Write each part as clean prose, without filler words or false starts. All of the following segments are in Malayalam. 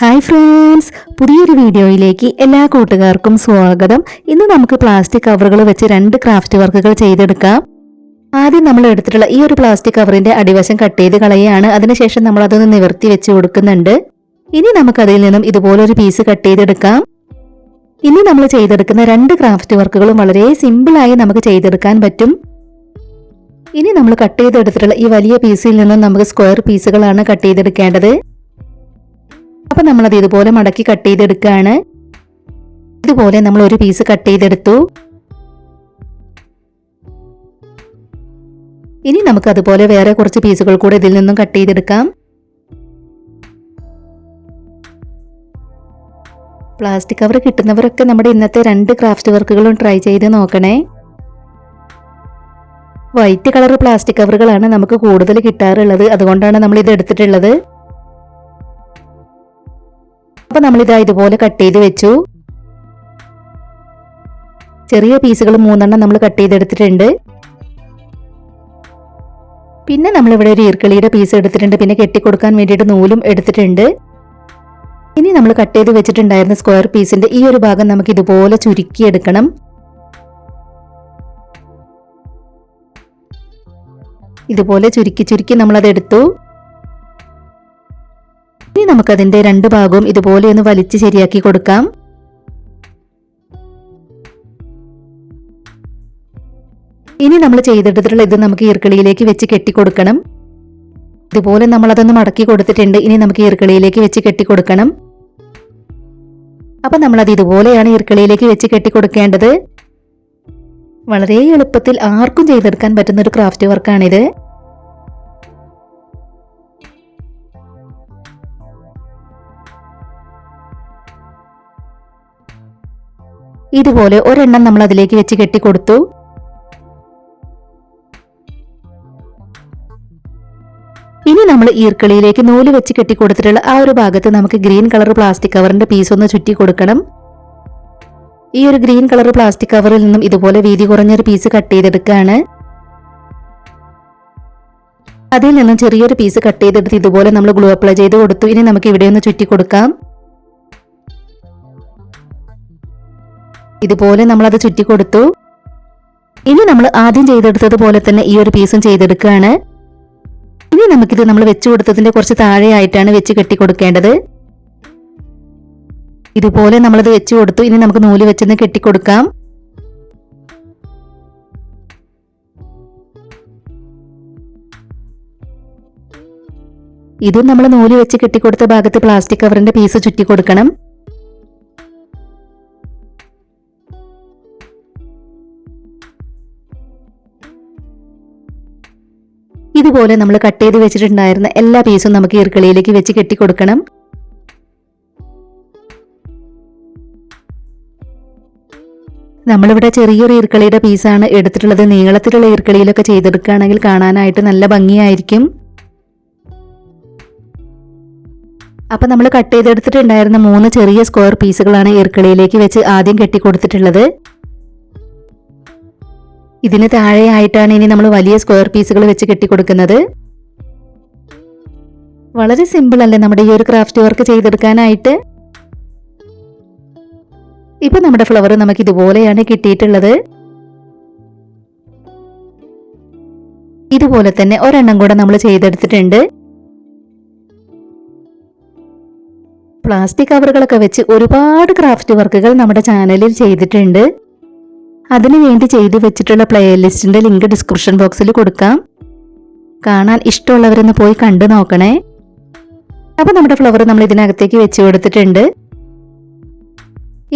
ഹായ് ഫ്രണ്ട്സ്, പുതിയൊരു വീഡിയോയിലേക്ക് എല്ലാ കൂട്ടുകാർക്കും സ്വാഗതം. ഇന്ന് നമുക്ക് പ്ലാസ്റ്റിക് കവറുകൾ വെച്ച് 2 ക്രാഫ്റ്റ് വർക്കുകൾ ചെയ്തെടുക്കാം. ആദ്യം നമ്മൾ എടുത്തിട്ടുള്ള ഈ ഒരു പ്ലാസ്റ്റിക് കവറിന്റെ അടിവശം കട്ട് ചെയ്ത് കളയാണ്. അതിനുശേഷം നമ്മൾ അതൊന്ന് നിവർത്തി വെച്ച് കൊടുക്കുന്നുണ്ട്. ഇനി നമുക്ക് അതിൽ നിന്നും ഇതുപോലൊരു പീസ് കട്ട് ചെയ്തെടുക്കാം. ഇനി നമ്മൾ ചെയ്തെടുക്കുന്ന 2 ക്രാഫ്റ്റ് വർക്കുകളും വളരെ സിമ്പിളായി നമുക്ക് ചെയ്തെടുക്കാൻ പറ്റും. ഇനി നമ്മൾ കട്ട് ചെയ്തെടുത്തിട്ടുള്ള ഈ വലിയ പീസിൽ നിന്നും നമുക്ക് സ്ക്വയർ പീസുകളാണ് കട്ട് ചെയ്തെടുക്കേണ്ടത്. അപ്പൊ നമ്മളത് ഇതുപോലെ മടക്കി കട്ട് ചെയ്തെടുക്കുകയാണ്. ഇതുപോലെ നമ്മൾ ഒരു പീസ് കട്ട് ചെയ്തെടുത്തു. ഇനി നമുക്ക് അതുപോലെ വേറെ കുറച്ച് പീസുകൾ കൂടെ ഇതിൽ നിന്നും കട്ട് ചെയ്തെടുക്കാം. പ്ലാസ്റ്റിക് കവർ കിട്ടുന്നവരൊക്കെ നമ്മുടെ ഇന്നത്തെ 2 ക്രാഫ്റ്റ് വർക്കുകളും ട്രൈ ചെയ്ത് നോക്കണേ. വൈറ്റ് കളർ പ്ലാസ്റ്റിക് കവറുകളാണ് നമുക്ക് കൂടുതൽ കിട്ടാറുള്ളത്, അതുകൊണ്ടാണ് നമ്മൾ ഇത് എടുത്തിട്ടുള്ളത്. അപ്പൊ നമ്മളിതാ ഇതുപോലെ കട്ട് ചെയ്ത് വെച്ചു. ചെറിയ പീസുകൾ 3 നമ്മൾ കട്ട് ചെയ്തെടുത്തിട്ടുണ്ട്. പിന്നെ നമ്മളിവിടെ ഒരു ഈർക്കിളിയുടെ പീസ് എടുത്തിട്ടുണ്ട്. പിന്നെ കെട്ടിക്കൊടുക്കാൻ വേണ്ടിയിട്ട് നൂലും എടുത്തിട്ടുണ്ട്. ഇനി നമ്മൾ കട്ട് ചെയ്ത് വെച്ചിട്ടുണ്ടായിരുന്ന സ്ക്വയർ പീസിന്റെ ഈ ഒരു ഭാഗം നമുക്ക് ഇതുപോലെ ചുരുക്കിയെടുക്കണം. ഇതുപോലെ ചുരുക്കി ചുരുക്കി നമ്മളത് എടുത്തു. ഇനി നമുക്കതിന്റെ 2 ഭാഗവും ഇതുപോലെ ഒന്ന് വലിച്ച് ശരിയാക്കി കൊടുക്കാം. ഇനി നമ്മൾ ചെയ്തെടുത്തിട്ടുള്ള ഇത് നമുക്ക് ഈർക്കിളിയിലേക്ക് വെച്ച് കെട്ടിക്കൊടുക്കണം. ഇതുപോലെ നമ്മളതൊന്ന് മടക്കി കൊടുത്തിട്ടുണ്ട്. ഇനി നമുക്ക് ഈർക്കിളിയിലേക്ക് വെച്ച് കെട്ടിക്കൊടുക്കണം. അപ്പൊ നമ്മളത് ഇതുപോലെയാണ് ഈർക്കിളിയിലേക്ക് വെച്ച് കെട്ടിക്കൊടുക്കേണ്ടത്. വളരെ എളുപ്പത്തിൽ ആർക്കും ചെയ്തെടുക്കാൻ പറ്റുന്ന ഒരു ക്രാഫ്റ്റ് വർക്കാണിത്. ഇതുപോലെ ഒരെണ്ണം നമ്മൾ അതിലേക്ക് വെച്ച് കെട്ടിക്കൊടുത്തു. ഇനി നമ്മൾ ഈർക്കിളിയിലേക്ക് നൂല് വെച്ച് കെട്ടിക്കൊടുത്തിട്ടുള്ള ആ ഒരു ഭാഗത്ത് നമുക്ക് ഗ്രീൻ കളർ പ്ലാസ്റ്റിക് കവറിന്റെ പീസ് ഒന്ന് ചുറ്റി കൊടുക്കണം. ഈ ഒരു ഗ്രീൻ കളർ പ്ലാസ്റ്റിക് കവറിൽ നിന്നും ഇതുപോലെ വീതി കുറഞ്ഞൊരു പീസ് കട്ട് ചെയ്തെടുക്കുകയാണ്. അതിൽ നിന്നും ചെറിയൊരു പീസ് കട്ട് ചെയ്തെടുത്ത് ഇതുപോലെ നമ്മൾ ഗ്ലൂ അപ്ലൈ ചെയ്ത് കൊടുത്തു. ഇനി നമുക്ക് ഇവിടെ ഒന്ന് ചുറ്റി കൊടുക്കാം. ഇതുപോലെ നമ്മളത് ചുറ്റി കൊടുത്തു. ഇനി നമ്മൾ ആദ്യം ചെയ്തെടുത്തതുപോലെ തന്നെ ഈ ഒരു പീസും ചെയ്തെടുക്കുകയാണ്. ഇനി നമുക്കിത് നമ്മൾ വെച്ചു കൊടുത്തതിന്റെ കുറച്ച് താഴെയായിട്ടാണ് വെച്ച് കെട്ടിക്കൊടുക്കേണ്ടത്. ഇതുപോലെ നമ്മളത് വെച്ചു കൊടുത്തു. ഇനി നമുക്ക് നൂല് വെച്ചൊന്ന് കെട്ടിക്കൊടുക്കാം. ഇതും നമ്മൾ നൂല് വെച്ച് കെട്ടിക്കൊടുത്ത ഭാഗത്ത് പ്ലാസ്റ്റിക് കവറിന്റെ പീസ് ചുറ്റി കൊടുക്കണം. ഇതുപോലെ നമ്മൾ കട്ട് ചെയ്ത് വെച്ചിട്ടുണ്ടായിരുന്ന എല്ലാ പീസും നമുക്ക് ഈർക്കിളിയിലേക്ക് വെച്ച് കെട്ടിക്കൊടുക്കണം. നമ്മളിവിടെ ചെറിയൊരു ഈർക്കിളിയുടെ പീസാണ് എടുത്തിട്ടുള്ളത്. നീളത്തിലുള്ള ഈർക്കിളിയിലൊക്കെ ചെയ്തെടുക്കുകയാണെങ്കിൽ കാണാനായിട്ട് നല്ല ഭംഗിയായിരിക്കും. അപ്പൊ നമ്മൾ കട്ട് ചെയ്തെടുത്തിട്ടുണ്ടായിരുന്ന 3 ചെറിയ സ്ക്വയർ പീസുകളാണ് ഈർക്കിളിയിലേക്ക് വെച്ച് ആദ്യം കെട്ടിക്കൊടുത്തിട്ടുള്ളത്. ഇതിന് താഴെയായിട്ടാണ് ഇനി നമ്മൾ വലിയ സ്ക്വയർ പീസുകൾ വെച്ച് കെട്ടിക്കൊടുക്കുന്നത്. വളരെ സിമ്പിൾ അല്ലേ നമ്മുടെ ഈ ഒരു ക്രാഫ്റ്റ് വർക്ക് ചെയ്തെടുക്കാനായിട്ട്. ഇപ്പൊ നമ്മുടെ ഫ്ലവർ നമുക്ക് ഇതുപോലെയാണ് കിട്ടിയിട്ടുള്ളത്. ഇതുപോലെ തന്നെ ഒരെണ്ണം കൂടെ നമ്മൾ ചെയ്തെടുത്തിട്ടുണ്ട്. പ്ലാസ്റ്റിക് കവറുകളൊക്കെ വെച്ച് ഒരുപാട് ക്രാഫ്റ്റ് വർക്കുകൾ നമ്മുടെ ചാനലിൽ ചെയ്തിട്ടുണ്ട്. അതിനുവേണ്ടി ചെയ്തു വെച്ചിട്ടുള്ള പ്ലേലിസ്റ്റിന്റെ ലിങ്ക് ഡിസ്ക്രിപ്ഷൻ ബോക്സിൽ കൊടുക്കാം. കാണാൻ ഇഷ്ടമുള്ളവരൊന്ന് പോയി കണ്ടു നോക്കണേ. അപ്പൊ നമ്മുടെ ഫ്ലവർ നമ്മൾ ഇതിനകത്തേക്ക് വെച്ച് കൊടുത്തിട്ടുണ്ട്.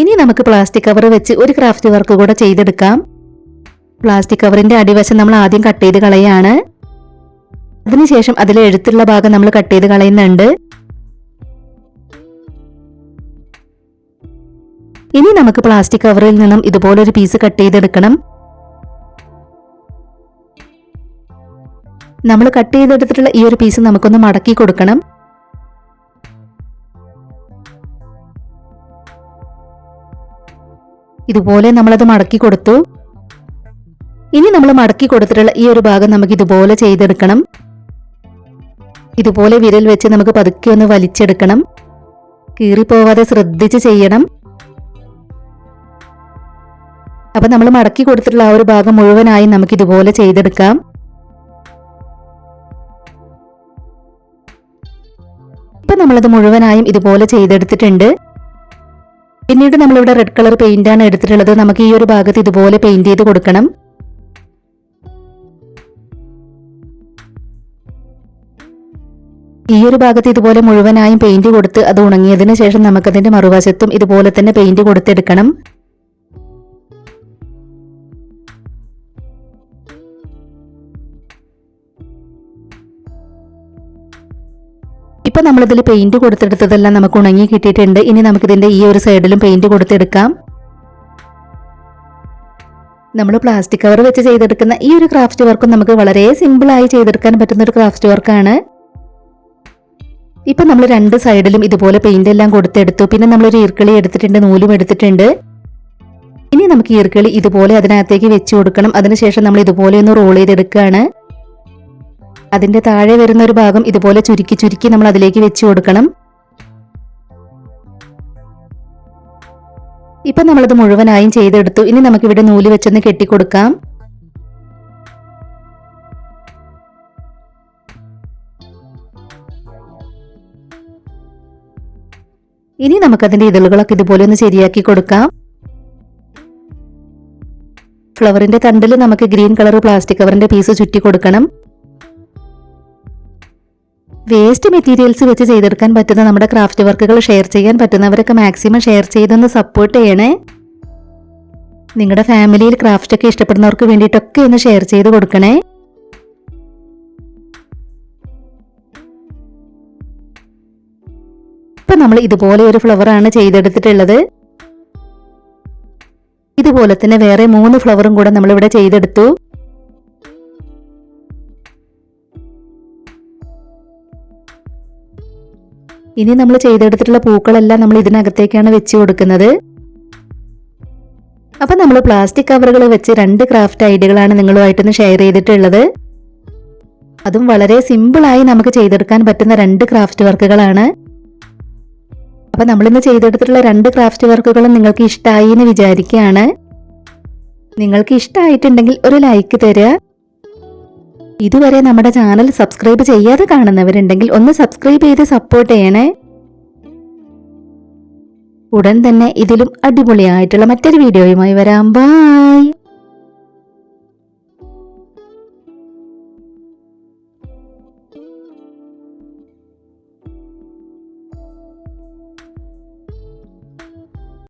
ഇനി നമുക്ക് പ്ലാസ്റ്റിക് കവർ വെച്ച് ഒരു ക്രാഫ്റ്റ് വർക്ക് കൂടെ ചെയ്തെടുക്കാം. പ്ലാസ്റ്റിക് കവറിന്റെ അടിവശം നമ്മൾ ആദ്യം കട്ട് ചെയ്ത് കളയാണ്. അതിനുശേഷം അതിലെ എഴുത്തുള്ള ഭാഗം നമ്മൾ കട്ട് ചെയ്ത് കളയുന്നുണ്ട്. ഇനി നമുക്ക് പ്ലാസ്റ്റിക് കവറിൽ നിന്നും ഇതുപോലൊരു പീസ് കട്ട് ചെയ്തെടുക്കണം. നമ്മൾ കട്ട് ചെയ്തെടുത്തിട്ടുള്ള ഈ ഒരു പീസ് നമുക്കൊന്ന് മടക്കി കൊടുക്കണം. ഇതുപോലെ നമ്മളത് മടക്കി കൊടുത്തു. ഇനി നമ്മൾ മടക്കി കൊടുത്തിട്ടുള്ള ഈ ഒരു ഭാഗം നമുക്ക് ഇതുപോലെ ചെയ്തെടുക്കണം. ഇതുപോലെ വിരൽ വെച്ച് നമുക്ക് പതുക്കെ ഒന്ന് വലിച്ചെടുക്കണം. കീറിപ്പോവാതെ ശ്രദ്ധിച്ച് ചെയ്യണം. അപ്പൊ നമ്മൾ മടക്കി കൊടുത്തിട്ടുള്ള ആ ഒരു ഭാഗം മുഴുവനായി നമുക്ക് ഇതുപോലെ ചെയ്തെടുക്കാം. ഇപ്പൊ നമ്മളത് മുഴുവനായും ഇതുപോലെ ചെയ്തെടുത്തിട്ടുണ്ട്. പിന്നീട് നമ്മളിവിടെ റെഡ് കളർ പെയിന്റ് ആണ് എടുത്തിട്ടുള്ളത്. നമുക്ക് ഈ ഒരു ഭാഗത്ത് ഇതുപോലെ പെയിന്റ് ചെയ്ത് കൊടുക്കണം. ഈ ഒരു ഭാഗത്ത് ഇതുപോലെ മുഴുവനായും പെയിന്റ് കൊടുത്ത് അത് ഉണങ്ങിയതിന് ശേഷം നമുക്കതിന്റെ മറുവശത്തും ഇതുപോലെ തന്നെ പെയിന്റ് കൊടുത്തെടുക്കണം. ഇപ്പൊ നമ്മളിതിൽ പെയിന്റ് കൊടുത്തെടുത്തതെല്ലാം നമുക്ക് ഉണങ്ങി കിട്ടിയിട്ടുണ്ട്. ഇനി നമുക്കിതിന്റെ ഈ ഒരു സൈഡിലും പെയിന്റ് കൊടുത്തെടുക്കാം. നമ്മൾ പ്ലാസ്റ്റിക് കവർ വെച്ച് ചെയ്തെടുക്കുന്ന ഈ ഒരു ക്രാഫ്റ്റ് വർക്കും നമുക്ക് വളരെ സിമ്പിളായി ചെയ്തെടുക്കാൻ പറ്റുന്ന ഒരു ക്രാഫ്റ്റ് വർക്കാണ്. ഇപ്പൊ നമ്മൾ രണ്ട് സൈഡിലും ഇതുപോലെ പെയിന്റ് എല്ലാം കൊടുത്തെടുത്തു. പിന്നെ നമ്മളൊരു ഈർക്കിളി എടുത്തിട്ടുണ്ട്, നൂലും എടുത്തിട്ടുണ്ട്. ഇനി നമുക്ക് ഈർക്കിളി ഇതുപോലെ അതിനകത്തേക്ക് വെച്ച് കൊടുക്കണം. അതിനുശേഷം നമ്മൾ ഇതുപോലെ ഒന്ന് റോൾ ചെയ്തെടുക്കുകയാണ്. അതിന്റെ താഴെ വരുന്ന ഒരു ഭാഗം ഇതുപോലെ ചുരുക്കി ചുരുക്കി നമ്മൾ അതിലേക്ക് വെച്ച് കൊടുക്കണം. ഇപ്പൊ നമ്മളത് മുഴുവനായും ചെയ്തെടുത്തു. ഇനി നമുക്കിവിടെ നൂല് വെച്ചൊന്ന് കെട്ടിക്കൊടുക്കാം. ഇനി നമുക്കതിന്റെ ഇതളുകളൊക്കെ ഇതുപോലെ ഒന്ന് ശരിയാക്കി കൊടുക്കാം. ഫ്ലവറിന്റെ തണ്ടിൽ നമുക്ക് ഗ്രീൻ കളർ പ്ലാസ്റ്റിക് കവറിന്റെ പീസ് ചുറ്റി കൊടുക്കണം. വേസ്റ്റ് മെറ്റീരിയൽസ് വെച്ച് ചെയ്തെടുക്കാൻ പറ്റുന്ന നമ്മുടെ ക്രാഫ്റ്റ് വർക്കുകൾ ഷെയർ ചെയ്യാൻ പറ്റുന്നവരൊക്കെ മാക്സിമം ഷെയർ ചെയ്തൊന്ന് സപ്പോർട്ട് ചെയ്യണേ. നിങ്ങളുടെ ഫാമിലിയിൽ ക്രാഫ്റ്റ് ഒക്കെ ഇഷ്ടപ്പെടുന്നവർക്ക് വേണ്ടിയിട്ടൊക്കെ ഒന്ന് ഷെയർ ചെയ്ത് കൊടുക്കണേ. ഇപ്പൊ നമ്മൾ ഇതുപോലെ ഒരു ഫ്ലവർ ആണ് ചെയ്തെടുത്തിട്ടുള്ളത്. ഇതുപോലെ തന്നെ വേറെ 3 ഫ്ലവറും കൂടെ നമ്മളിവിടെ ചെയ്തെടുത്തു. ഇനി നമ്മൾ ചെയ്തെടുത്തിട്ടുള്ള പൂക്കളെല്ലാം നമ്മൾ ഇതിനകത്തേക്കാണ് വെച്ച് കൊടുക്കുന്നത്. അപ്പൊ നമ്മൾ പ്ലാസ്റ്റിക് കവറുകൾ വെച്ച് 2 ക്രാഫ്റ്റ് ഐഡിയകളാണ് നിങ്ങളുമായിട്ടൊന്ന് ഷെയർ ചെയ്തിട്ടുള്ളത്. അതും വളരെ സിമ്പിളായി നമുക്ക് ചെയ്തെടുക്കാൻ പറ്റുന്ന 2 ക്രാഫ്റ്റ് വർക്കുകളാണ്. അപ്പൊ നമ്മളിന്ന് ചെയ്തെടുത്തിട്ടുള്ള 2 ക്രാഫ്റ്റ് വർക്കുകളും നിങ്ങൾക്ക് ഇഷ്ടമായി എന്ന് വിചാരിക്കുകയാണ്. നിങ്ങൾക്ക് ഇഷ്ടമായിട്ടുണ്ടെങ്കിൽ ഒരു ലൈക്ക് തരിക. ഇതുവരെ നമ്മുടെ ചാനൽ സബ്സ്ക്രൈബ് ചെയ്യാതെ കാണുന്നവരുണ്ടെങ്കിൽ ഒന്ന് സബ്സ്ക്രൈബ് ചെയ്ത് സപ്പോർട്ട് ചെയ്യണേ. ഉടൻ തന്നെ ഇതിലും അടിപൊളിയായിട്ടുള്ള മറ്റൊരു വീഡിയോയുമായി വരാം. ബൈ.